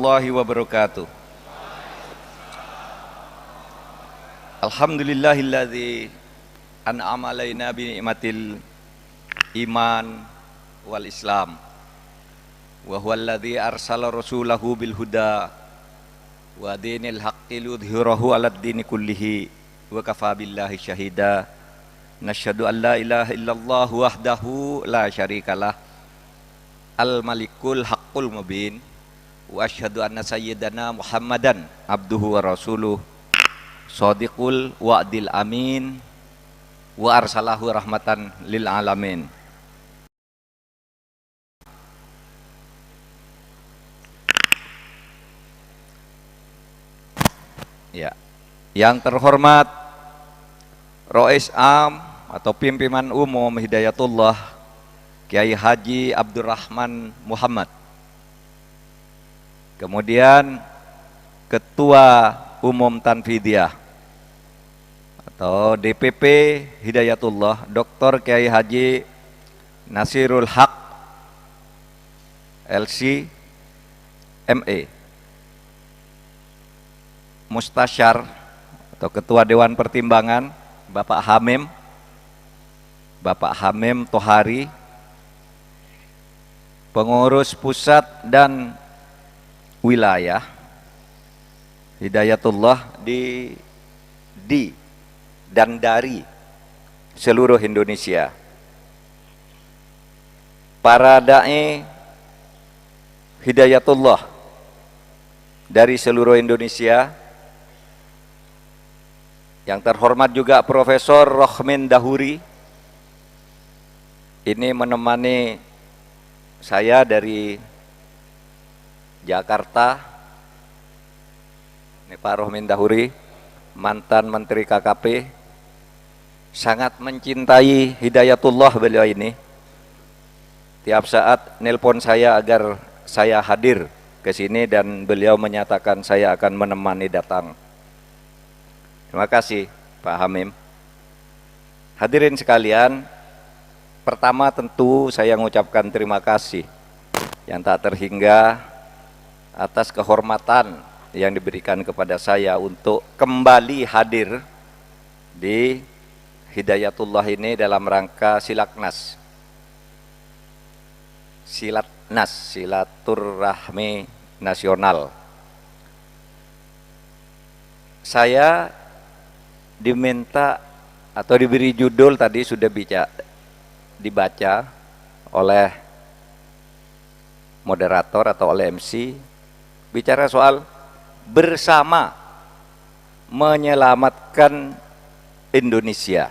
warahmatullahi wabarakatuh. Alhamdulillahilladzi an'ama alaina bi ni'matil iman wal islam wa huwallazi arsala rasulahu bil huda wa dinil haqqi liyudhhirahu 'alad dini kullihi wa kafa billahi syahida. Nasyhadu an la ilaha illallah wahdahu la syarikalah al malikul haqqul mubin wa asyhadu anna sayyidana Muhammadan abduhu wa rasuluh shadiqul wa'dil amin wa arsalahu rahmatan lil alamin. Ya, yang terhormat Rais Am atau pimpinan umum Hidayatullah Kiai Haji Abdurrahman Muhammad, kemudian Ketua Umum Tanfidiyah atau DPP Hidayatullah Dr. Kiai Haji Nasirul Haq LC ME, Mustasyar atau Ketua Dewan Pertimbangan Bapak Hamim Tohari, pengurus pusat dan wilayah Hidayatullah di dan dari seluruh Indonesia, para dai Hidayatullah dari seluruh Indonesia, yang terhormat juga Profesor Rohmin Dahuri ini menemani saya dari Jakarta. Ini Pak Rohmin Dahuri, mantan Menteri KKP, sangat mencintai Hidayatullah beliau ini. Tiap saat nelpon saya agar saya hadir ke sini dan beliau menyatakan saya akan menemani datang. Terima kasih Pak Hamim. Hadirin sekalian, pertama tentu saya mengucapkan terima kasih yang tak terhingga atas kehormatan yang diberikan kepada saya untuk kembali hadir di Hidayatullah ini dalam rangka Silaknas, Silaturahmi Nasional. Saya diminta atau diberi judul tadi sudah dibaca oleh moderator atau oleh MC, bicara soal bersama menyelamatkan Indonesia.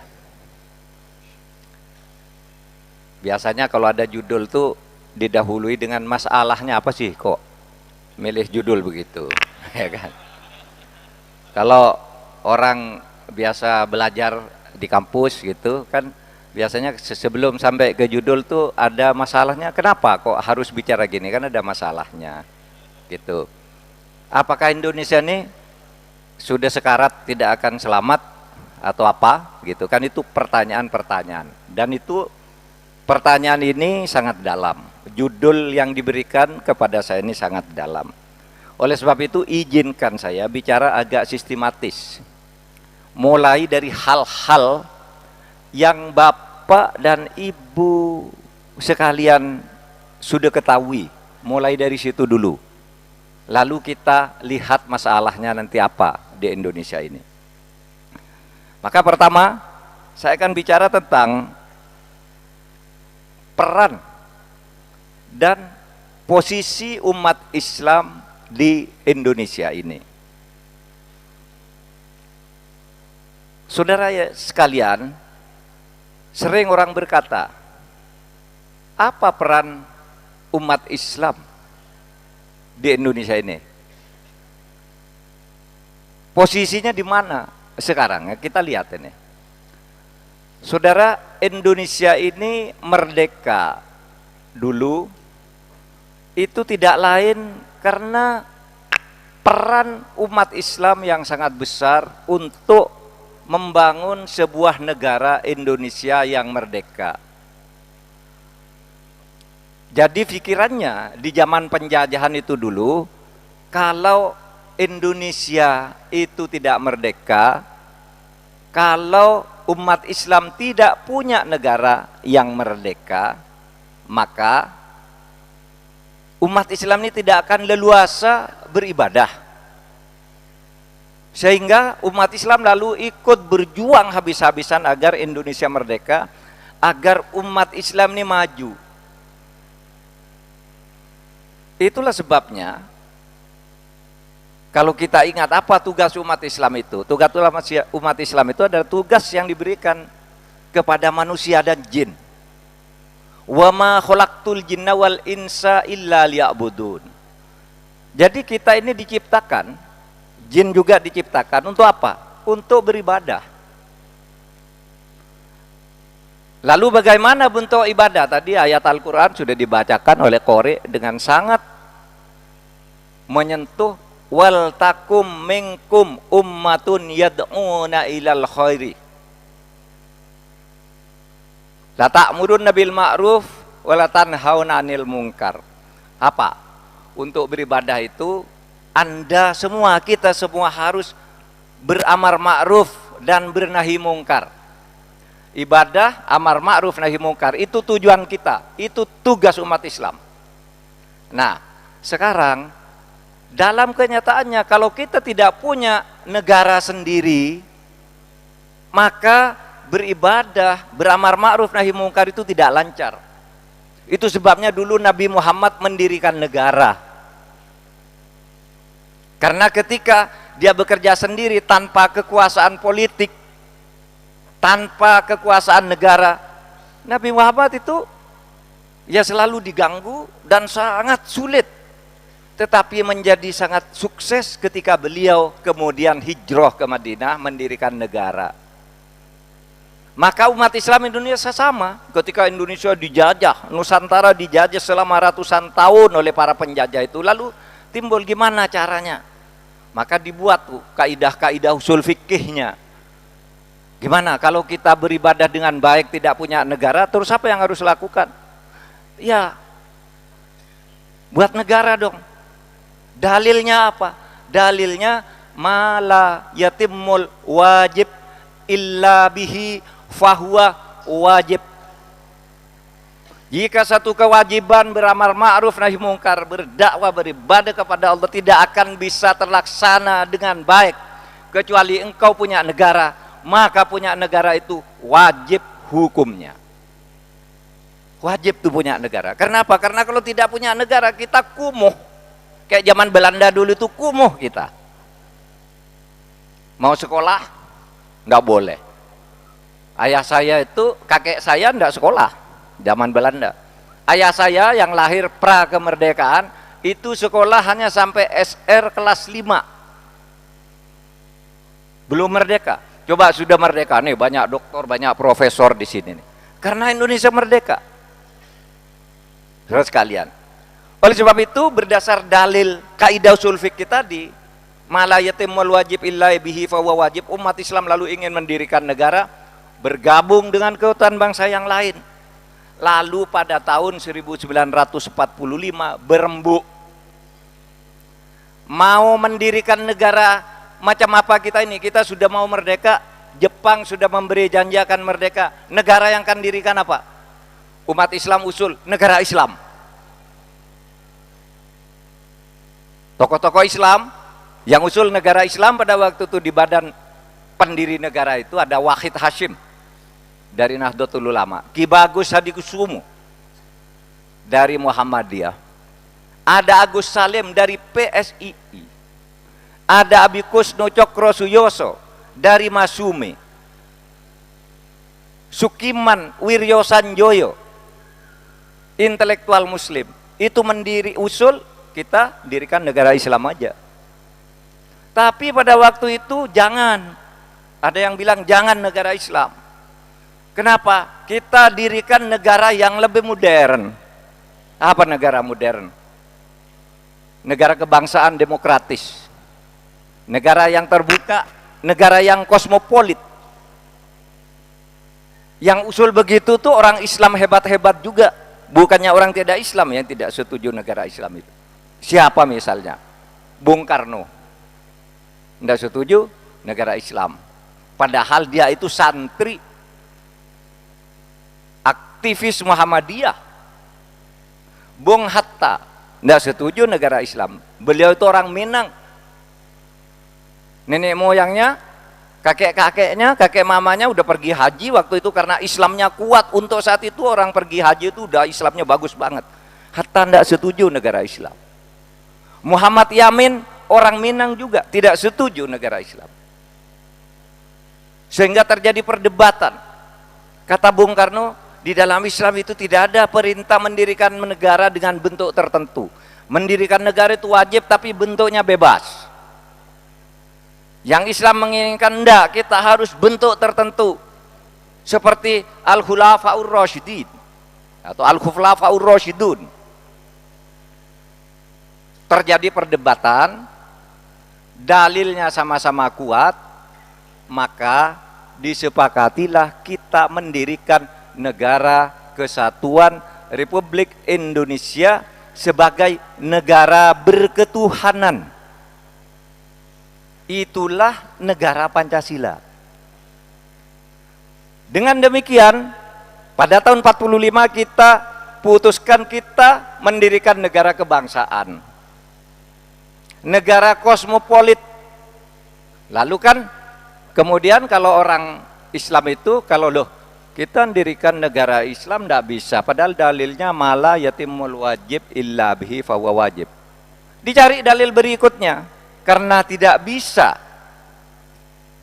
Biasanya kalau ada judul tuh didahului dengan masalahnya apa sih kok milih judul begitu, ya kan? Kalau orang biasa belajar di kampus gitu kan, biasanya sebelum sampai ke judul tuh ada masalahnya. Kenapa kok harus bicara gini? Kan ada masalahnya gitu. Apakah Indonesia ini sudah sekarat tidak akan selamat atau apa gitu kan? Itu pertanyaan-pertanyaan, dan itu pertanyaan ini sangat dalam. Judul yang diberikan kepada saya ini sangat dalam. Oleh sebab itu izinkan saya bicara agak sistematis, mulai dari hal-hal yang Bapak dan Ibu sekalian sudah ketahui, mulai dari situ dulu. Lalu kita lihat masalahnya nanti apa di Indonesia ini. Maka pertama, saya akan bicara tentang peran dan posisi umat Islam di Indonesia ini. Saudara sekalian, sering orang berkata, apa peran umat Islam di Indonesia ini? Posisinya di mana sekarang? Kita lihat ini. Saudara, Indonesia ini merdeka dulu itu tidak lain karena peran umat Islam yang sangat besar untuk membangun sebuah negara Indonesia yang merdeka. Jadi pikirannya di zaman penjajahan itu dulu, kalau Indonesia itu tidak merdeka, kalau umat Islam tidak punya negara yang merdeka, maka umat Islam ini tidak akan leluasa beribadah. Sehingga umat Islam lalu ikut berjuang habis-habisan agar Indonesia merdeka, agar umat Islam ini maju. Itulah sebabnya kalau kita ingat apa tugas umat Islam itu, tugas umat Islam itu adalah tugas yang diberikan kepada manusia dan jin. Wa ma khalaqtul jinna wal insa illa liya'budun. Jadi kita ini diciptakan, jin juga diciptakan untuk apa? Untuk beribadah. Lalu bagaimana bentuk ibadah? Tadi ayat Al-Quran sudah dibacakan oleh Qori dengan sangat menyentuh. Wal takum minkum ummatun yad'una ilal khairi la ta'muruna bil ma'ruf wa la tanhauna 'anil munkar. Apa? Untuk beribadah itu Anda semua, kita semua harus beramar ma'ruf dan bernahi mungkar. Ibadah, amar ma'ruf, nahi mungkar, itu tujuan kita, itu tugas umat Islam. Nah, sekarang dalam kenyataannya kalau kita tidak punya negara sendiri, maka beribadah, beramar ma'ruf nahi mungkar itu tidak lancar. Itu sebabnya dulu Nabi Muhammad mendirikan negara. Karena ketika dia bekerja sendiri tanpa kekuasaan politik, tanpa kekuasaan negara, Nabi Muhammad itu ya selalu diganggu dan sangat sulit. Tetapi menjadi sangat sukses ketika beliau kemudian hijrah ke Madinah mendirikan negara. Maka umat Islam Indonesia sama, ketika Indonesia dijajah, Nusantara dijajah selama ratusan tahun oleh para penjajah itu, lalu timbul gimana caranya? Maka dibuat tuh kaidah-kaidah usul fikihnya. Gimana kalau kita beribadah dengan baik tidak punya negara, terus apa yang harus lakukan? Ya, buat negara dong. Dalilnya apa? Dalilnya mala yatimul wajib illa bihi fahuwa wajib. Jika satu kewajiban beramar ma'ruf nahi mungkar, berdakwah, beribadah kepada Allah tidak akan bisa terlaksana dengan baik kecuali engkau punya negara, maka punya negara itu wajib hukumnya. Wajib tuh punya negara. Kenapa? Karena kalau tidak punya negara kita kumuh. Kayak zaman Belanda dulu itu kumuh kita. Mau sekolah nggak boleh. Ayah saya itu, kakek saya nggak sekolah zaman Belanda. Ayah saya yang lahir pra kemerdekaan itu sekolah hanya sampai SR kelas 5. Belum merdeka. Coba sudah merdeka nih, banyak doktor, banyak profesor di sini nih. Karena Indonesia merdeka. Terus sekalian. Oleh sebab itu berdasar dalil kaidah usul fikih tadi, mala yatimul wajib illa bihi fa huwa wajib, umat Islam lalu ingin mendirikan negara, bergabung dengan kekuatan bangsa yang lain. Lalu pada tahun 1945 berembuk. Mau mendirikan negara macam apa kita ini? Kita sudah mau merdeka, Jepang sudah memberi janji akan merdeka. Negara yang akan dirikan apa? Umat Islam usul negara Islam. Tokoh-tokoh Islam yang usul negara Islam pada waktu itu di badan pendiri negara itu ada Wahid Hashim dari Nahdlatul Ulama, Ki Bagus Hadikusumu dari Muhammadiyah, ada Agus Salim dari PSII, ada Abikusno Cokro Suyoso dari Masumi, Sukiman Wiryo Sanjoyo, intelektual muslim, itu mendiri usul kita dirikan negara Islam aja. Tapi pada waktu itu jangan, ada yang bilang jangan negara Islam. Kenapa? Kita dirikan negara yang lebih modern. Apa negara modern? Negara kebangsaan demokratis, negara yang terbuka, negara yang kosmopolit. Yang usul begitu tuh orang Islam hebat-hebat juga, bukannya orang tidak Islam yang tidak setuju negara Islam itu. Siapa misalnya? Bung Karno. Tidak setuju negara Islam. Padahal dia itu santri, aktivis Muhammadiyah. Bung Hatta tidak setuju negara Islam. Beliau itu orang Minang. Nenek moyangnya, kakek-kakeknya, kakek mamanya udah pergi haji waktu itu karena Islamnya kuat. Untuk saat itu orang pergi haji itu udah Islamnya bagus banget. Hatta tidak setuju negara Islam. Muhammad Yamin orang Minang juga tidak setuju negara Islam. Sehingga terjadi perdebatan. Kata Bung Karno, di dalam Islam itu tidak ada perintah mendirikan negara dengan bentuk tertentu. Mendirikan negara itu wajib tapi bentuknya bebas. Yang Islam menginginkan enggak, kita harus bentuk tertentu. Seperti Al-Khulafaur Rasyidin atau Al-Khulafaur Rasyidun. Terjadi perdebatan, dalilnya sama-sama kuat, maka disepakatilah kita mendirikan negara kesatuan Republik Indonesia sebagai negara berketuhanan. Itulah negara Pancasila. Dengan demikian, pada tahun 45 kita putuskan kita mendirikan negara kebangsaan, negara kosmopolit. Lalu kan kemudian kalau orang Islam itu, kalau loh kita mendirikan negara Islam tidak bisa, padahal dalilnya mala yatimul wajib illa bihi fahuwa wajib. Dicari dalil berikutnya. Karena tidak bisa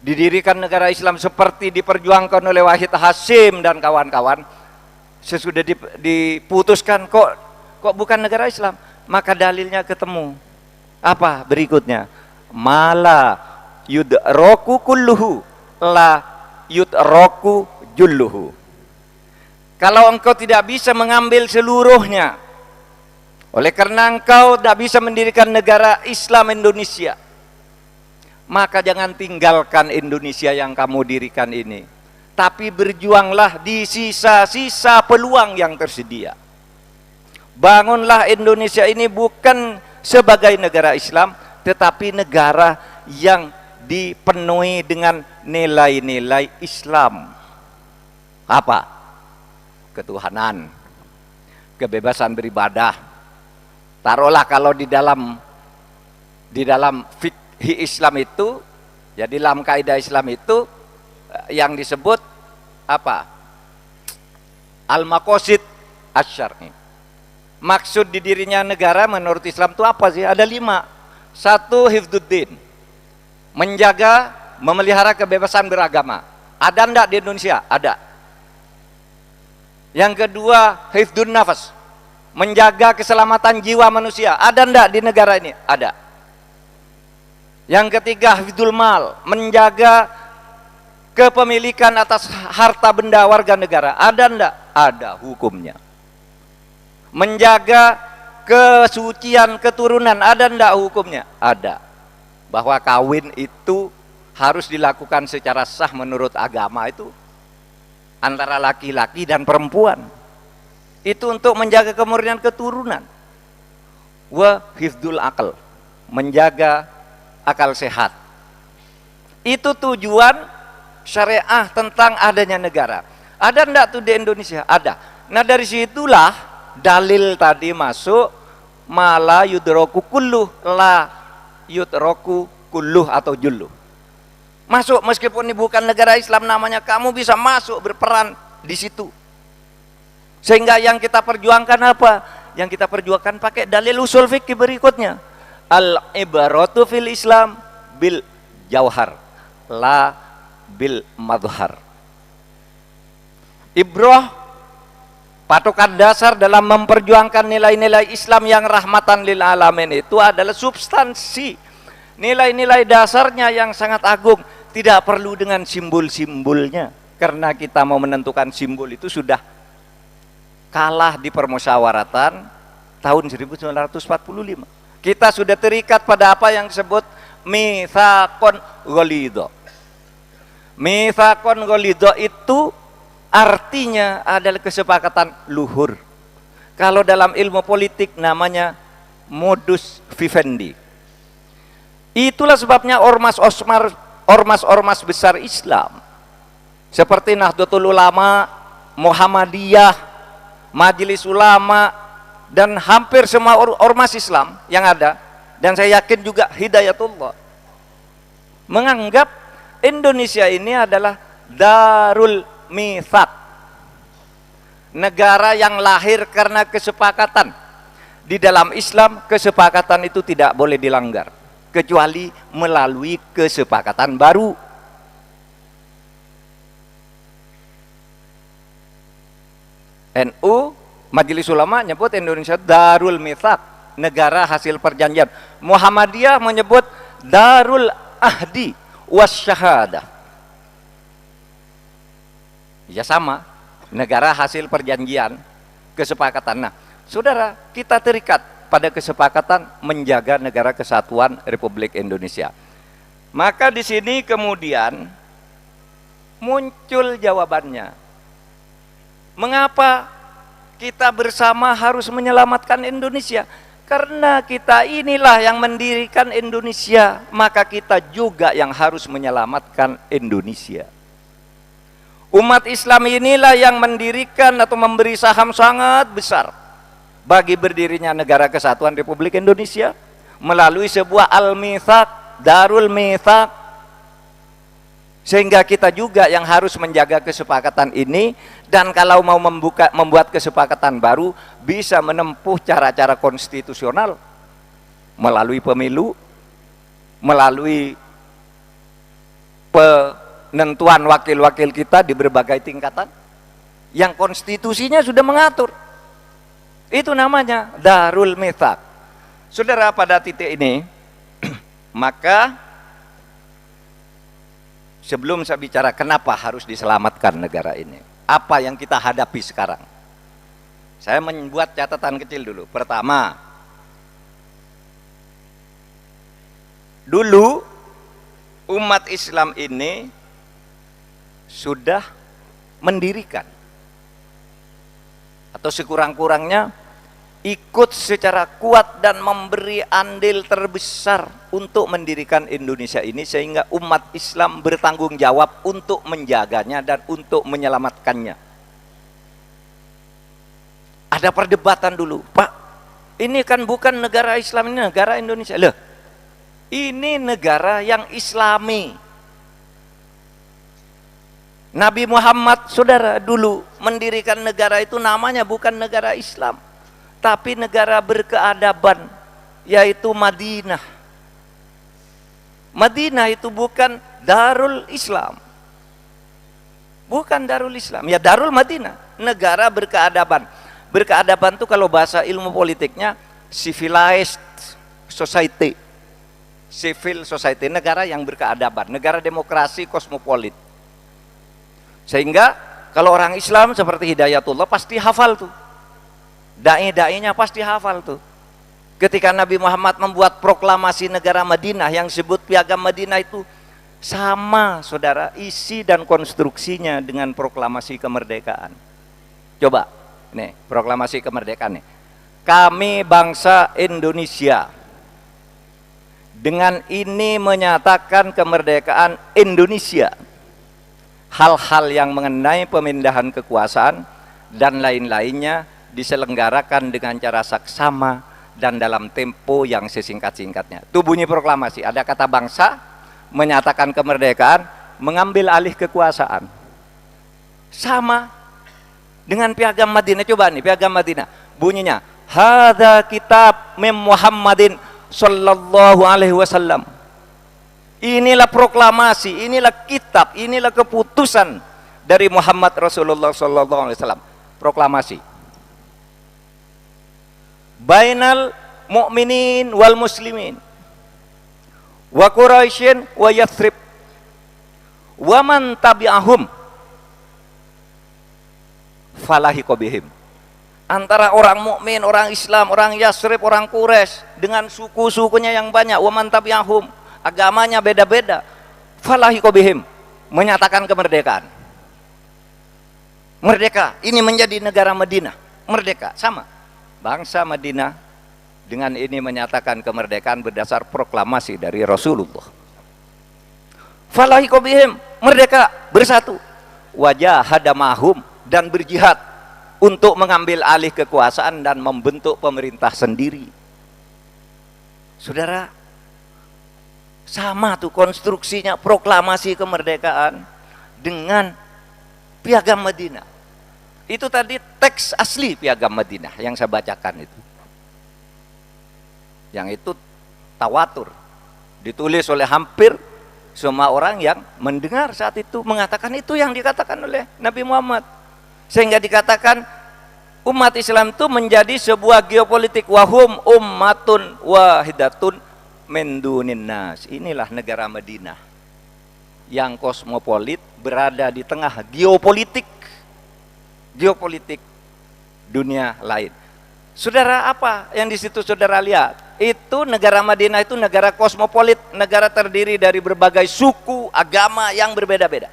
didirikan negara Islam seperti diperjuangkan oleh Wahid Hasyim dan kawan-kawan, sesudah diputuskan kok bukan negara Islam, maka dalilnya ketemu. Apa berikutnya? Mala yudroku kulluhu la yudroku julluhu. Kalau engkau tidak bisa mengambil seluruhnya, oleh karena engkau tidak bisa mendirikan negara Islam Indonesia, maka jangan tinggalkan Indonesia yang kamu dirikan ini. Tapi berjuanglah di sisa-sisa peluang yang tersedia. Bangunlah Indonesia ini bukan sebagai negara Islam, tetapi negara yang dipenuhi dengan nilai-nilai Islam. Apa? Ketuhanan, kebebasan beribadah. Taruhlah kalau di dalam fikih Islam itu, jadi dalam kaidah Islam itu yang disebut apa? Al-maqasid asy-syar'i. Maksud didirinya negara menurut Islam itu apa sih? Ada 5. 1, hifdzuddin, menjaga, memelihara kebebasan beragama. Ada enggak di Indonesia? Ada. Yang kedua, hifdzun nafas, menjaga keselamatan jiwa manusia. Ada enggak di negara ini? Ada. Yang ketiga, hifdzul mal, menjaga kepemilikan atas harta benda warga negara. Ada enggak? Ada hukumnya. Menjaga kesucian keturunan. Ada enggak hukumnya? Ada. Bahwa kawin itu harus dilakukan secara sah menurut agama itu antara laki-laki dan perempuan. Itu untuk menjaga kemurnian keturunan. Wa hifdzul aql, menjaga akal sehat. Itu tujuan syariah tentang adanya negara. Ada enggak tuh di Indonesia? Ada. Nah dari situlah dalil tadi masuk, mala yudroku kulluh la yudroku kulluh atau julluh. Masuk meskipun ini bukan negara Islam namanya, kamu bisa masuk berperan di situ. Sehingga yang kita perjuangkan apa? Yang kita perjuangkan pakai dalil usul fikih berikutnya. Al-ibaratu fil Islam bil jauhar, la bil madhar. Ibrah, patokan dasar dalam memperjuangkan nilai-nilai Islam yang rahmatan lil alamin itu adalah substansi. Nilai-nilai dasarnya yang sangat agung. Tidak perlu dengan simbol-simbolnya. Karena kita mau menentukan simbol itu sudah kalah di permusyawaratan tahun 1945. Kita sudah terikat pada apa yang disebut mitsaqon ghalidho. Mitsaqon ghalidho itu artinya adalah kesepakatan luhur. Kalau dalam ilmu politik namanya modus vivendi. Itulah sebabnya ormas-ormas besar Islam seperti Nahdlatul Ulama, Muhammadiyah, Majelis Ulama, dan hampir semua ormas Islam yang ada, dan saya yakin juga Hidayatullah, menganggap Indonesia ini adalah Darul Mitsaq, negara yang lahir karena kesepakatan. Di dalam Islam, kesepakatan itu tidak boleh dilanggar kecuali melalui kesepakatan baru. NU, Majelis Ulama nyebut Indonesia Darul Mitsaq, negara hasil perjanjian. Muhammadiyah menyebut Darul Ahdi Wasyahadah. Ya sama, negara hasil perjanjian, kesepakatan. Nah, saudara, kita terikat pada kesepakatan menjaga negara kesatuan Republik Indonesia. Maka di sini kemudian muncul jawabannya. Mengapa kita bersama harus menyelamatkan Indonesia? Karena kita inilah yang mendirikan Indonesia, maka kita juga yang harus menyelamatkan Indonesia. Umat Islam inilah yang mendirikan atau memberi saham sangat besar bagi berdirinya negara kesatuan Republik Indonesia melalui sebuah Al-Mitsaq, Darul Mitsaq. Sehingga kita juga yang harus menjaga kesepakatan ini, dan kalau mau membuat kesepakatan baru bisa menempuh cara-cara konstitusional melalui pemilu, melalui penentuan wakil-wakil kita di berbagai tingkatan yang konstitusinya sudah mengatur. Itu namanya Darul Mitsaq. Saudara, pada titik ini maka sebelum saya bicara kenapa harus diselamatkan negara ini, apa yang kita hadapi sekarang, saya membuat catatan kecil dulu. Pertama, dulu umat Islam ini sudah mendirikan atau sekurang-kurangnya ikut secara kuat dan memberi andil terbesar untuk mendirikan Indonesia ini, sehingga umat Islam bertanggung jawab untuk menjaganya dan untuk menyelamatkannya. Ada perdebatan dulu, Pak, ini kan bukan negara Islam, ini negara Indonesia. Loh, ini negara yang Islami. Nabi Muhammad, saudara, dulu mendirikan negara itu namanya bukan negara Islam, tapi negara berkeadaban, yaitu Madinah. Madinah itu bukan Darul Islam, bukan Darul Islam, ya Darul Madinah, negara berkeadaban. Berkeadaban itu kalau bahasa ilmu politiknya civilized society, civil society, negara yang berkeadaban, negara demokrasi kosmopolit. Sehingga kalau orang Islam seperti Hidayatullah pasti hafal tuh, dai-dainya pasti hafal tuh. Ketika Nabi Muhammad membuat proklamasi negara Madinah yang disebut Piagam Madinah, itu sama, saudara, isi dan konstruksinya dengan proklamasi kemerdekaan. Coba, nih proklamasi kemerdekaan nih. Kami bangsa Indonesia dengan ini menyatakan kemerdekaan Indonesia. Hal-hal yang mengenai pemindahan kekuasaan dan lain-lainnya diselenggarakan dengan cara saksama dan dalam tempo yang sesingkat-singkatnya. Itu bunyi proklamasi, ada kata bangsa, menyatakan kemerdekaan, mengambil alih kekuasaan. Sama dengan Piagam Madinah. Coba nih Piagam Madinah, bunyinya hadza kitab min Muhammadin sallallahu alaihi wasallam. Inilah proklamasi, inilah kitab, inilah keputusan dari Muhammad Rasulullah sallallahu alaihi wasallam. Proklamasi bainal mu'minin wal muslimin wa Quraisyin wa Yathrib wa man tabi'ahum falahiqa bihim. Antara orang mukmin, orang Islam, orang Yathrib, orang Quraisy dengan suku-sukunya yang banyak, wa man tabi'ahum, agamanya beda-beda, falahiqa bihim, menyatakan kemerdekaan. Merdeka, ini menjadi negara Madinah, merdeka, sama. Bangsa Madinah dengan ini menyatakan kemerdekaan berdasar proklamasi dari Rasulullah. Falahiqo bihim, merdeka, bersatu. Wajah hadamahum, dan berjihad untuk mengambil alih kekuasaan dan membentuk pemerintah sendiri. Saudara, sama tuh konstruksinya proklamasi kemerdekaan dengan Piagam Madinah. Itu tadi teks asli Piagam Madinah yang saya bacakan itu. Yang itu tawatur, ditulis oleh hampir semua orang yang mendengar saat itu, mengatakan itu yang dikatakan oleh Nabi Muhammad. Sehingga dikatakan umat Islam itu menjadi sebuah geopolitik, wahum ummatun wahidatun min dunin nas. Inilah negara Madinah yang kosmopolit, berada di tengah geopolitik dunia lain. Saudara, apa yang di situ saudara lihat? Itu negara Madinah itu negara kosmopolit, negara terdiri dari berbagai suku, agama yang berbeda-beda.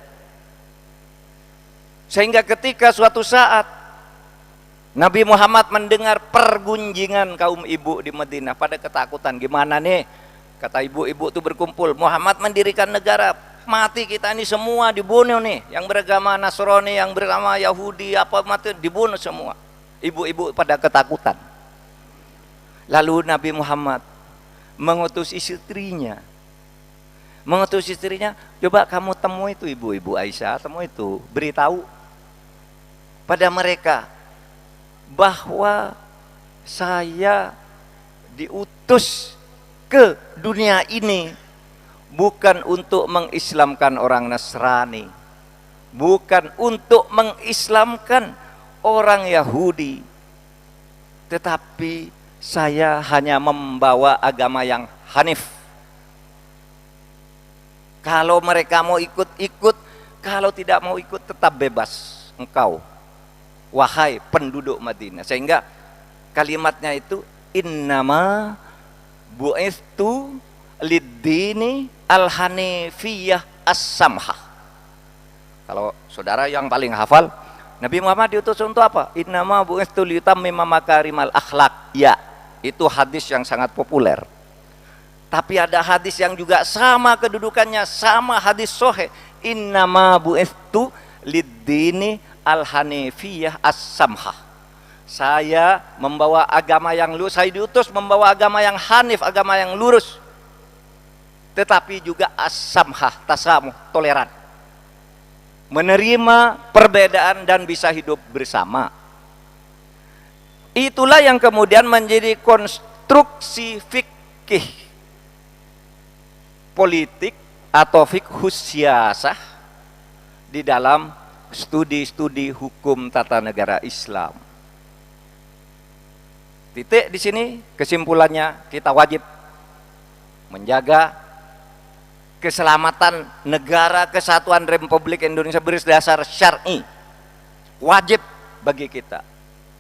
Sehingga ketika suatu saat Nabi Muhammad mendengar pergunjingan kaum ibu di Madinah pada ketakutan, gimana nih? Kata ibu-ibu itu berkumpul, Muhammad mendirikan negara, mati kita ini semua dibunuh nih, yang beragama Nasrani, yang beragama Yahudi, apa mati dibunuh semua. Ibu-ibu pada ketakutan. Lalu Nabi Muhammad mengutus istrinya, coba kamu temui itu ibu-ibu Aisyah, temui itu, beritahu pada mereka bahwa saya diutus ke dunia ini bukan untuk mengislamkan orang Nasrani, bukan untuk mengislamkan orang Yahudi, tetapi saya hanya membawa agama yang hanif. Kalau mereka mau ikut-ikut, kalau tidak mau ikut tetap bebas engkau, wahai penduduk Madinah. Sehingga kalimatnya itu innama bu'istu lid-dini al-hanifiyah as-samhah. Kalau saudara yang paling hafal, Nabi Muhammad diutus untuk apa? Innama bu'istu liyutammima makarimal akhlak. Ya, itu hadis yang sangat populer. Tapi ada hadis yang juga sama kedudukannya, sama hadis sahih. Innama bu'istu lid-dini al-hanifiyah as-samhah. Saya membawa agama yang lurus, saya diutus membawa agama yang hanif, agama yang lurus. Tetapi juga as-samhah, tasamuh, toleran. Menerima perbedaan dan bisa hidup bersama. Itulah yang kemudian menjadi konstruksi fikih politik atau fikhus siyasah di dalam studi-studi hukum tata negara Islam. Titik di sini kesimpulannya, kita wajib menjaga keselamatan negara kesatuan Republik Indonesia berdasar syar'i. Wajib bagi kita.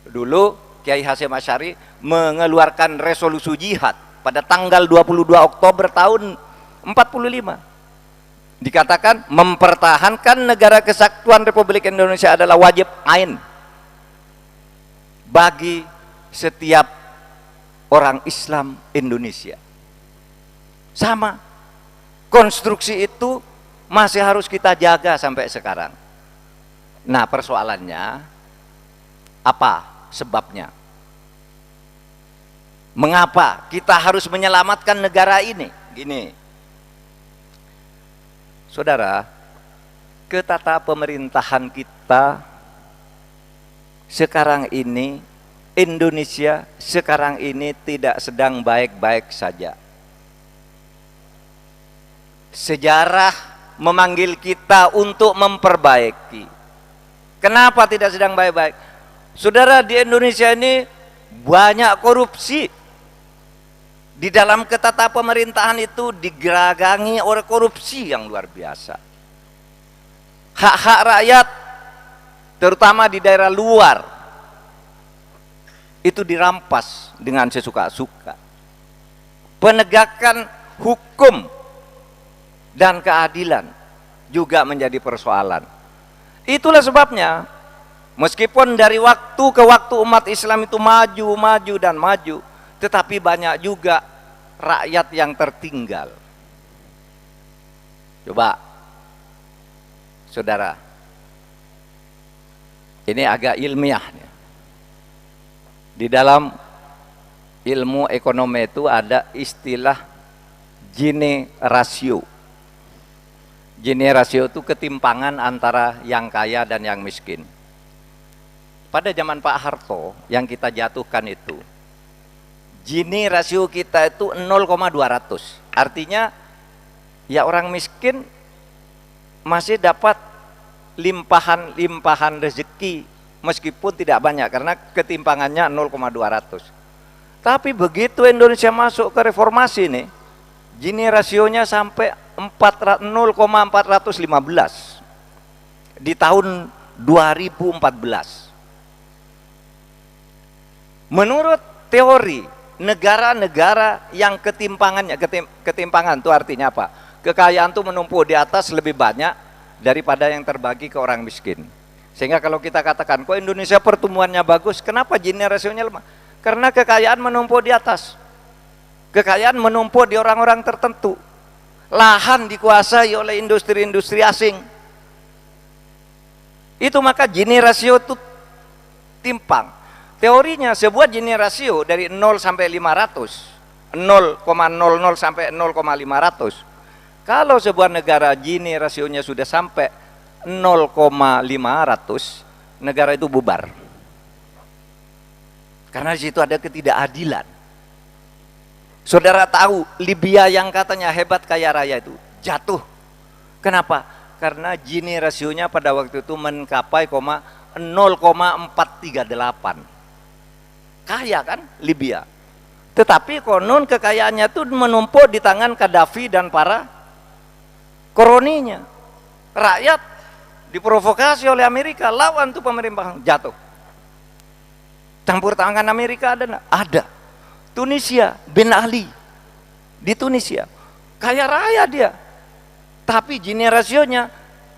Dulu Kiai Hasyim Asy'ari mengeluarkan resolusi jihad pada tanggal 22 Oktober tahun 45. Dikatakan mempertahankan negara kesatuan Republik Indonesia adalah wajib ain bagi setiap orang Islam Indonesia. Sama, konstruksi itu masih harus kita jaga sampai sekarang. Nah, persoalannya apa sebabnya? Mengapa kita harus menyelamatkan negara ini? Gini, saudara, ketata pemerintahan kita sekarang ini, Indonesia sekarang ini tidak sedang baik-baik saja. Sejarah memanggil kita untuk memperbaiki. Kenapa tidak sedang baik-baik? Saudara, di Indonesia ini banyak korupsi. Di dalam ketata pemerintahan itu digeragangi oleh korupsi yang luar biasa. Hak-hak rakyat, terutama di daerah luar, itu dirampas dengan sesuka-suka. Penegakan hukum dan keadilan juga menjadi persoalan. Itulah sebabnya, meskipun dari waktu ke waktu umat Islam itu maju tetapi banyak juga rakyat yang tertinggal. Coba, saudara, ini agak ilmiah. Di dalam ilmu ekonomi itu ada istilah Gini rasio. Gini rasio itu ketimpangan antara yang kaya dan yang miskin. Pada zaman Pak Harto yang kita jatuhkan itu, Gini rasio kita itu 0,200. Artinya ya orang miskin masih dapat limpahan rezeki meskipun tidak banyak karena ketimpangannya 0,200. Tapi begitu Indonesia masuk ke reformasi nih, Gini rasionya sampai 0,415 di tahun 2014. Menurut teori, negara-negara yang ketimpangan itu artinya apa? Kekayaan itu menumpuk di atas lebih banyak daripada yang terbagi ke orang miskin. Sehingga kalau kita katakan, kok Indonesia pertumbuhannya bagus, kenapa Gini rasionya lemah? Karena kekayaan menumpuk di atas. Kekayaan menumpuk di orang-orang tertentu. Lahan dikuasai oleh industri-industri asing. Itu maka Gini rasio itu timpang. Teorinya sebuah Gini rasio dari 0 sampai 500, 0,00 sampai 0,500. Kalau sebuah negara Gini rasionya sudah sampai 0,500, negara itu bubar. Karena di situ ada ketidakadilan. Saudara tahu Libya yang katanya hebat kaya raya itu jatuh. Kenapa? Karena Gini rasionya pada waktu itu mencapai 0,438. Kaya kan Libya. Tetapi konon kekayaannya itu menumpuk di tangan Gaddafi dan para koroninya. Rakyat diprovokasi oleh Amerika, lawan tuh pemerintahan, jatuh. Campur tangan Amerika ada enggak? Ada. Tunisia, Ben Ali di Tunisia, kaya raya dia, tapi Gini rasionya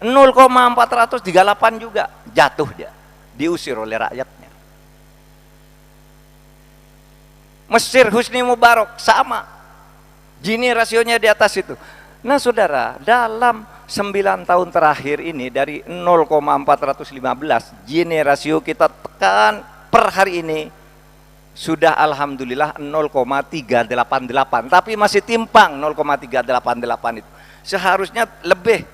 0,438 juga, jatuh dia, diusir oleh rakyatnya. Mesir Husni Mubarak sama, Gini rasionya di atas itu. Nah saudara, dalam 9 tahun terakhir ini dari 0,415 Gini rasio kita tekan per hari ini sudah alhamdulillah 0,388, tapi masih timpang 0,388 itu. Seharusnya lebih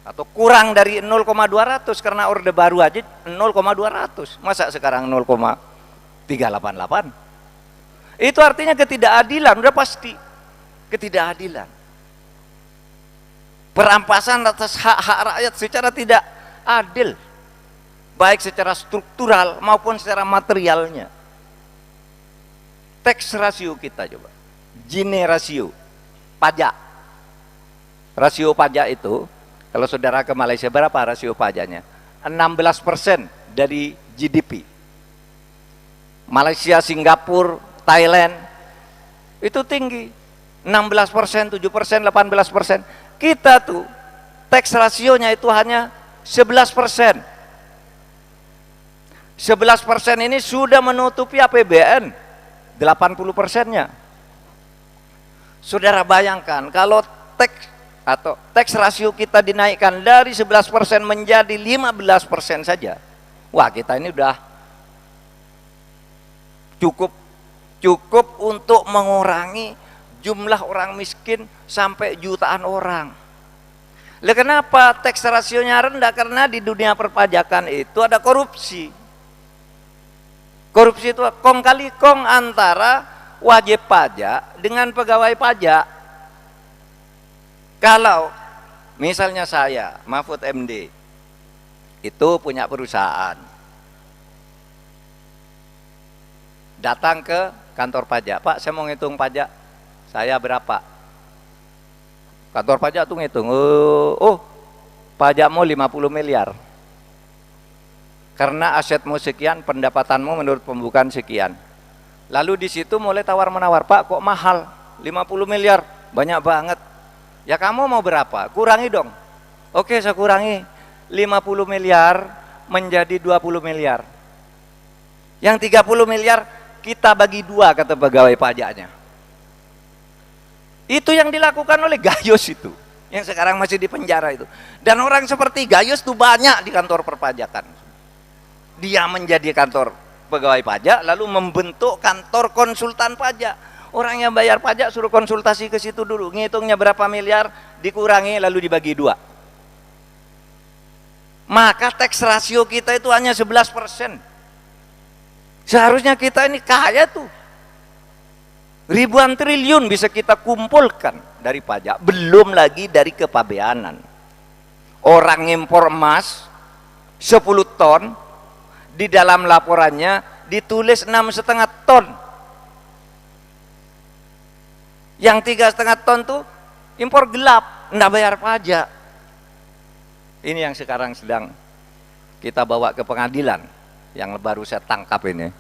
atau kurang dari 0,200 karena orde baru aja 0,200. Masa sekarang 0,388? Itu artinya ketidakadilan, udah pasti ketidakadilan. Perampasan atas hak-hak rakyat secara tidak adil, baik secara struktural maupun secara materialnya. Tax rasio kita coba, Gini rasio, pajak. Rasio pajak itu, kalau saudara ke Malaysia berapa rasio pajaknya? 16% dari GDP. Malaysia, Singapura, Thailand itu tinggi, 16%, 7%, 18%. Kita tuh tax rasionya itu hanya 11%. 11% ini sudah menutupi APBN 80%-nya. Saudara bayangkan kalau tax rasio kita dinaikkan dari 11% menjadi 15% saja. Wah, kita ini udah cukup untuk mengurangi jumlah orang miskin sampai jutaan orang. Lah kenapa tax rasionya rendah? Karena di dunia perpajakan itu ada korupsi. Korupsi itu kong kali kong antara wajib pajak dengan pegawai pajak. Kalau misalnya saya, Mahfud MD, itu punya perusahaan, datang ke kantor pajak, Pak saya mau ngitung pajak saya berapa. Kantor pajak tuh ngitung, oh pajakmu 50 miliar. Karena asetmu sekian, pendapatanmu menurut pembukaan sekian. Lalu di situ mulai tawar-menawar, Pak kok mahal, 50 miliar, banyak banget. Ya kamu mau berapa? Kurangi dong. Oke saya kurangi, 50 miliar menjadi 20 miliar. Yang 30 miliar kita bagi dua, kata pegawai pajaknya. Itu yang dilakukan oleh Gayus itu, yang sekarang masih di penjara itu. Dan orang seperti Gayus itu banyak di kantor perpajakan. Dia menjadi kantor pegawai pajak, lalu membentuk kantor konsultan pajak. Orang yang bayar pajak suruh konsultasi ke situ dulu, ngitungnya berapa miliar, dikurangi lalu dibagi dua. Maka tax rasio kita itu hanya 11%. Seharusnya kita ini kaya tuh. Ribuan triliun bisa kita kumpulkan dari pajak, belum lagi dari kepabeanan. Orang impor emas 10 ton, di dalam laporannya ditulis 6,5 ton. Yang 3,5 ton tuh impor gelap, enggak bayar pajak. Ini yang sekarang sedang kita bawa ke pengadilan, yang baru saya tangkap ini.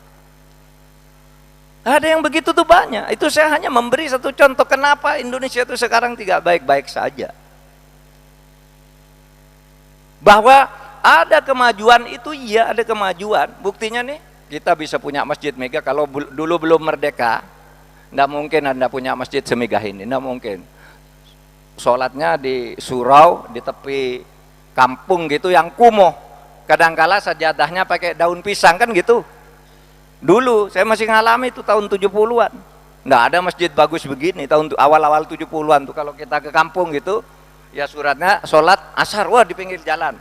Ada yang begitu tuh banyak. Itu saya hanya memberi satu contoh kenapa Indonesia itu sekarang tidak baik-baik saja. Bahwa ada kemajuan itu, iya ada kemajuan. Buktinya nih, kita bisa punya masjid mega. Kalau dulu belum merdeka, tidak mungkin Anda punya masjid semegah ini, tidak mungkin. Sholatnya di surau, di tepi kampung gitu yang kumuh. Kadangkala sajadahnya pakai daun pisang kan gitu. Dulu saya masih ngalami itu tahun 70-an. Nggak ada masjid bagus begini tahun awal-awal 70-an tuh. Kalau kita ke kampung gitu, ya suratnya sholat asar, wah di pinggir jalan.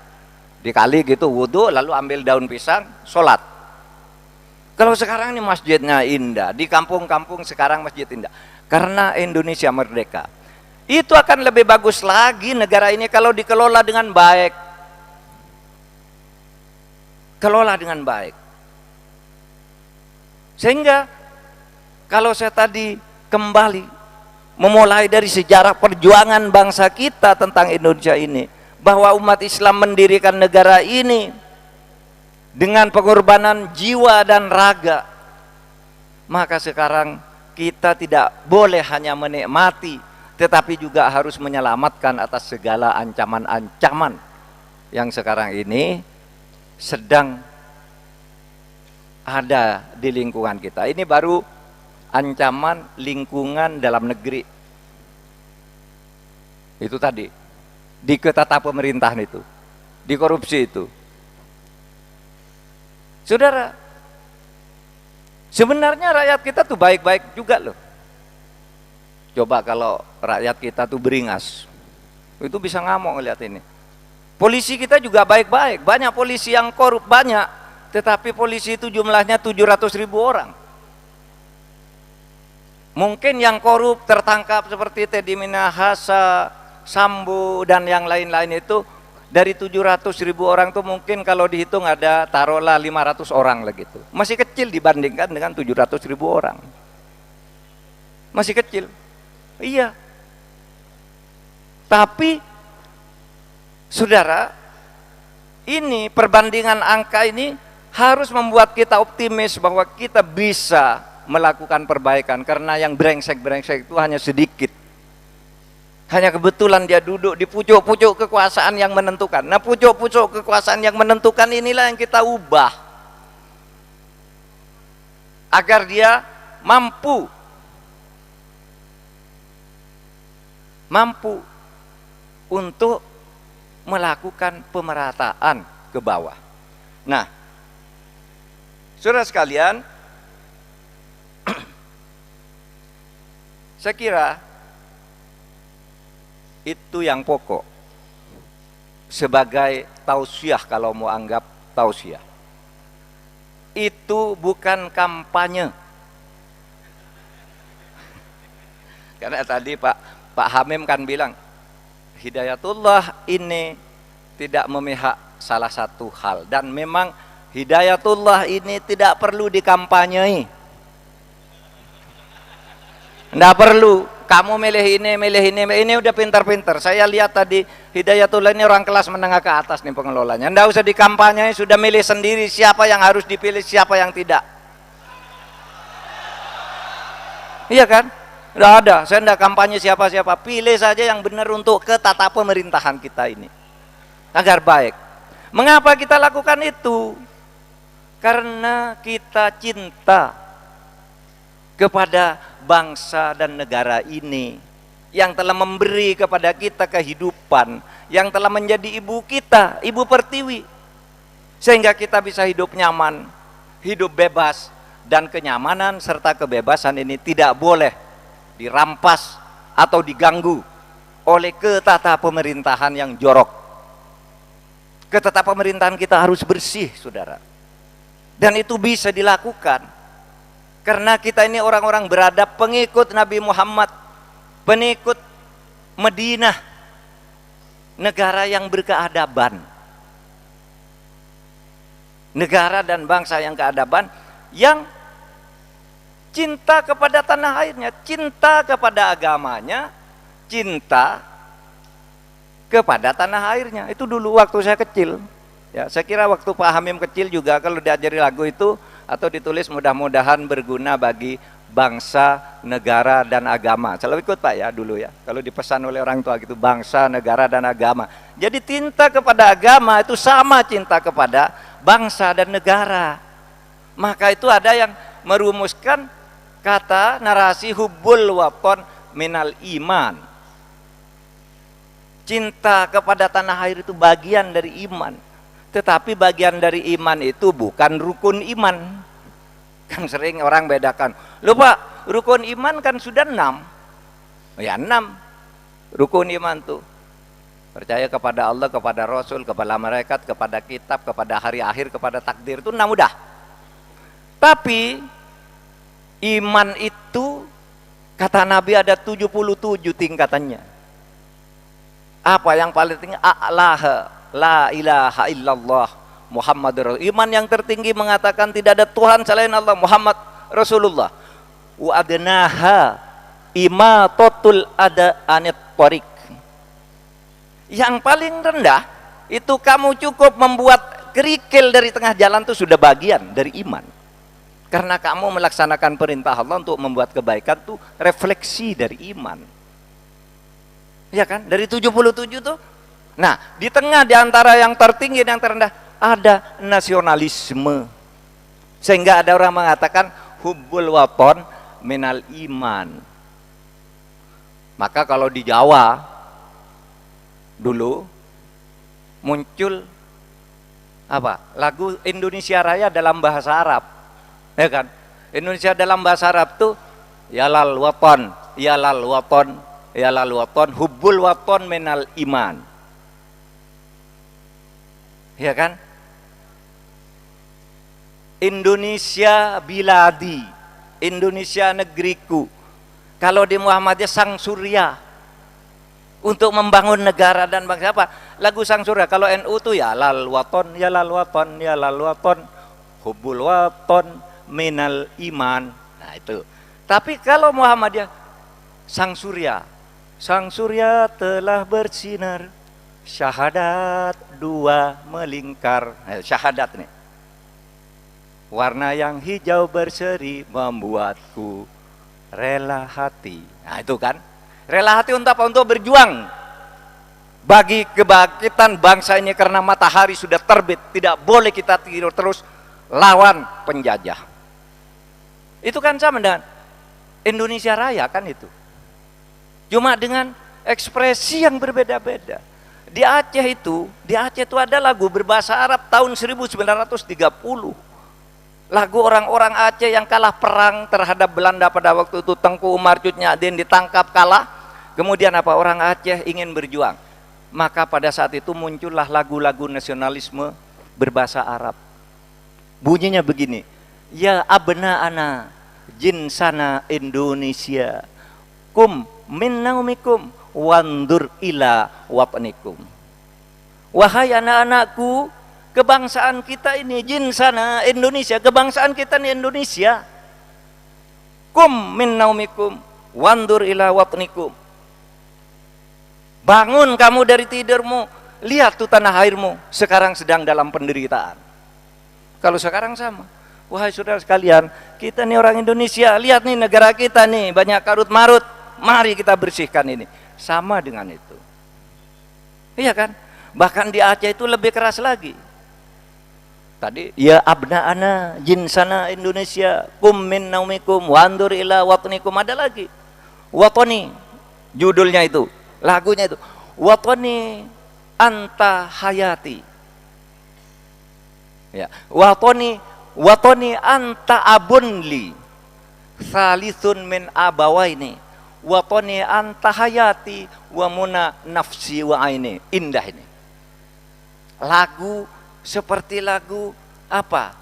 Di kali gitu wudhu, lalu ambil daun pisang, sholat. Kalau sekarang ini masjidnya indah, di kampung-kampung sekarang masjid indah. Karena Indonesia merdeka. Itu akan lebih bagus lagi negara ini kalau dikelola dengan baik. Kelola dengan baik. Sehingga kalau saya tadi kembali memulai dari sejarah perjuangan bangsa kita tentang Indonesia ini, bahwa umat Islam mendirikan negara ini dengan pengorbanan jiwa dan raga, maka sekarang kita tidak boleh hanya menikmati, tetapi juga harus menyelamatkan atas segala ancaman-ancaman yang sekarang ini sedang ada di lingkungan kita. Ini baru ancaman lingkungan dalam negeri. Itu tadi, di ketata pemerintahan itu, di korupsi itu. Saudara, sebenarnya rakyat kita tuh baik-baik juga loh. Coba kalau rakyat kita tuh beringas, itu bisa ngamuk ngeliat ini. Polisi kita juga baik-baik, banyak polisi yang korup banyak. Tetapi polisi itu jumlahnya 700.000 orang. Mungkin yang korup tertangkap seperti Teddy Minahasa, Sambo dan yang lain-lain itu dari 700.000 orang itu mungkin kalau dihitung ada taruhlah 500 orang lah gitu. Masih kecil dibandingkan dengan 700.000 orang. Masih kecil. Iya. Tapi saudara, ini perbandingan angka ini harus membuat kita optimis bahwa kita bisa melakukan perbaikan, karena yang brengsek-brengsek itu hanya sedikit. Hanya kebetulan dia duduk di pucuk-pucuk kekuasaan yang menentukan. Nah, pucuk-pucuk kekuasaan yang menentukan inilah yang kita ubah agar dia mampu untuk melakukan pemerataan ke bawah. Nah, saudara sekalian, saya kira itu yang pokok sebagai tausiah, kalau mau anggap tausiah. Itu bukan kampanye. Karena tadi Pak Hamim kan bilang, Hidayatullah ini tidak memihak salah satu hal, dan memang Hidayatullah ini tidak perlu dikampanyei. Tidak perlu kamu milih ini udah pintar-pintar. Saya lihat tadi Hidayatullah ini orang kelas menengah ke atas nih pengelolanya. Tidak usah dikampanyei, sudah milih sendiri siapa yang harus dipilih, siapa yang tidak. Iya kan? Tidak ada, saya tidak kampanye siapa-siapa. Pilih saja yang benar untuk ketata pemerintahan kita ini agar baik. Mengapa kita lakukan itu? Karena kita cinta kepada bangsa dan negara ini, yang telah memberi kepada kita kehidupan, yang telah menjadi ibu kita, ibu pertiwi, sehingga kita bisa hidup nyaman, hidup bebas, dan kenyamanan serta kebebasan ini tidak boleh dirampas atau diganggu oleh ketata pemerintahan yang jorok. Ketata pemerintahan kita harus bersih, saudara, dan itu bisa dilakukan karena kita ini orang-orang beradab, pengikut Nabi Muhammad, pengikut Madinah, negara yang berkeadaban, negara dan bangsa yang keadaban, yang cinta kepada tanah airnya, cinta kepada agamanya, cinta kepada tanah airnya. Itu dulu waktu saya kecil. Ya, saya kira waktu Pak Hamim kecil juga kalau diajari lagu itu atau ditulis, mudah-mudahan berguna bagi bangsa, negara, dan agama. Selalu ikut Pak ya dulu ya. Kalau dipesan oleh orang tua gitu, bangsa, negara, dan agama. Jadi cinta kepada agama itu sama cinta kepada bangsa dan negara. Maka itu ada yang merumuskan kata narasi hubbul waton minal iman. Cinta kepada tanah air itu bagian dari iman. Tetapi bagian dari iman itu bukan rukun iman. Kan sering orang bedakan, loh Pak, rukun iman kan sudah 6. Ya 6 rukun iman tuh. Percaya kepada Allah, kepada Rasul, kepada malaikat, kepada kitab, kepada hari akhir, kepada takdir, itu 6 udah. Tapi iman itu kata Nabi ada 77 tingkatannya. Apa yang paling tinggi? A'laha la ilaha illallah Muhammadur Rasul. Iman yang tertinggi mengatakan tidak ada Tuhan selain Allah, Muhammad Rasulullah. Wa adnaha imatatul ada anit tariq. Yang paling rendah itu kamu cukup membuat kerikil dari tengah jalan, itu sudah bagian dari iman. Karena kamu melaksanakan perintah Allah untuk membuat kebaikan, itu refleksi dari iman. Ya kan? Dari 77 tuh. Nah, di tengah, di antara yang tertinggi dan yang terendah ada nasionalisme. Sehingga ada orang mengatakan hubbul waton minal iman. Maka kalau di Jawa dulu muncul apa? Lagu Indonesia Raya dalam bahasa Arab. Ya kan? Indonesia dalam bahasa Arab tuh yalal waton, yalal waton, yalal waton, hubbul waton minal iman. Ya kan? Indonesia biladi, Indonesia negeriku. Kalau di Muhammadiyah sang surya, untuk membangun negara dan bangsa. Apa? Lagu sang surya. Kalau NU tuh ya lal waton, ya lal waton, ya lal waton, hubbul waton minal iman. Nah itu. Tapi kalau Muhammadiyah sang surya telah bersinar, syahadat dua melingkar. Nah, syahadat nih, warna yang hijau berseri membuatku rela hati. Nah itu kan, rela hati untuk apa? Untuk berjuang bagi kebangkitan bangsa ini, karena matahari sudah terbit, tidak boleh kita tidur terus lawan penjajah. Itu kan sama dengan Indonesia Raya kan itu, cuma dengan ekspresi yang berbeda-beda. Di Aceh itu ada lagu berbahasa Arab tahun 1930. Lagu orang-orang Aceh yang kalah perang terhadap Belanda pada waktu itu. Tengku Umar Cut Nyak ditangkap kalah. Kemudian apa? Orang Aceh ingin berjuang. Maka pada saat itu muncullah lagu-lagu nasionalisme berbahasa Arab. Bunyinya begini. Ya abna ana jinsana Indonesia, kum min naumikum wandur ila wapnikum. Wahai anak-anakku, kebangsaan kita ini jinsana Indonesia, kebangsaan kita ini Indonesia. Kum min naumikum wandur ila wapnikum. Bangun kamu dari tidurmu, lihat tuh tanah airmu sekarang sedang dalam penderitaan. Kalau sekarang sama, wahai saudara sekalian, kita nih orang Indonesia, lihat nih negara kita nih banyak karut marut, mari kita bersihkan ini. Sama dengan itu, iya kan? Bahkan di Aceh itu lebih keras lagi. Tadi ya abna'ana jinsana Indonesia kum min naumikum wandur ila watnikum, ada lagi watoni, judulnya itu, lagunya itu watoni anta hayati, ya watoni anta abunli salisun min abawaini watoni anta hayati wa muna nafsi wa aini. Indah ini lagu, seperti lagu apa,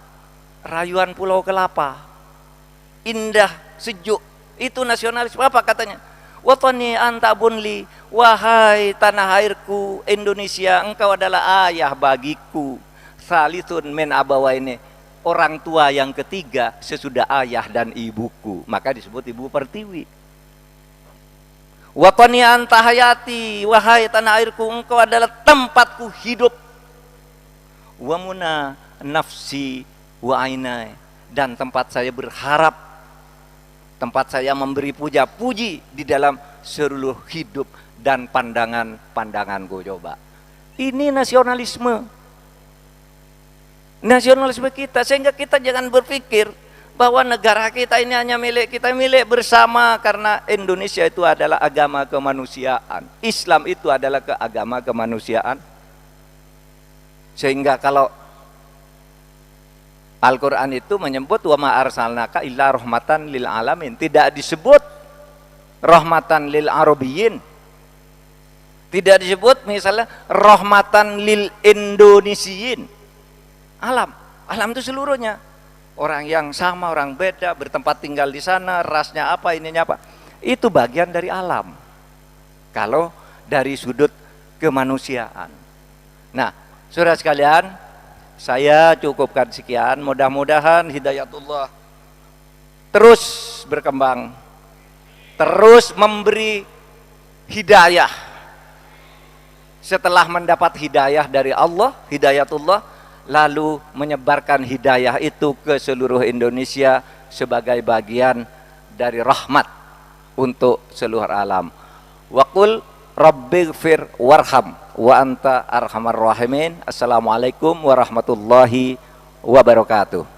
Rayuan Pulau Kelapa, indah, sejuk. Itu nasionalisme. Apa katanya? Watani anta bunli, wahai tanah airku Indonesia, engkau adalah ayah bagiku. Salisun min abawaini, orang tua yang ketiga sesudah ayah dan ibuku, maka disebut ibu pertiwi. Watani anta hayati, wahai tanah airku, engkau adalah tempatku hidup. Wa muna nafsi wa ainai, dan tempat saya berharap, tempat saya memberi puja-puji di dalam seluruh hidup dan pandanganku. Coba, ini nasionalisme kita, sehingga kita jangan berpikir bahwa negara kita ini hanya milik kita, milik bersama, karena Indonesia itu adalah agama kemanusiaan, Islam itu adalah agama kemanusiaan. Sehingga kalau Al-Quran itu menyebut wa ma arsalnaka illa rahmatan lil alamin, tidak disebut rahmatan lil arabiyyin, tidak disebut misalnya rahmatan lil indonesiyin. Alam itu seluruhnya, orang yang sama, orang beda, bertempat tinggal di sana, rasnya apa, ininya apa, itu bagian dari alam kalau dari sudut kemanusiaan. Nah, saudara sekalian, saya cukupkan sekian. Mudah-mudahan hidayatullah terus berkembang, terus memberi hidayah. Setelah mendapat hidayah dari Allah, hidayatullah, lalu menyebarkan hidayah itu ke seluruh Indonesia sebagai bagian dari rahmat untuk seluruh alam. Waqul rabbighfir warham wa anta arhamar rahimin. Assalamualaikum warahmatullahi wabarakatuh.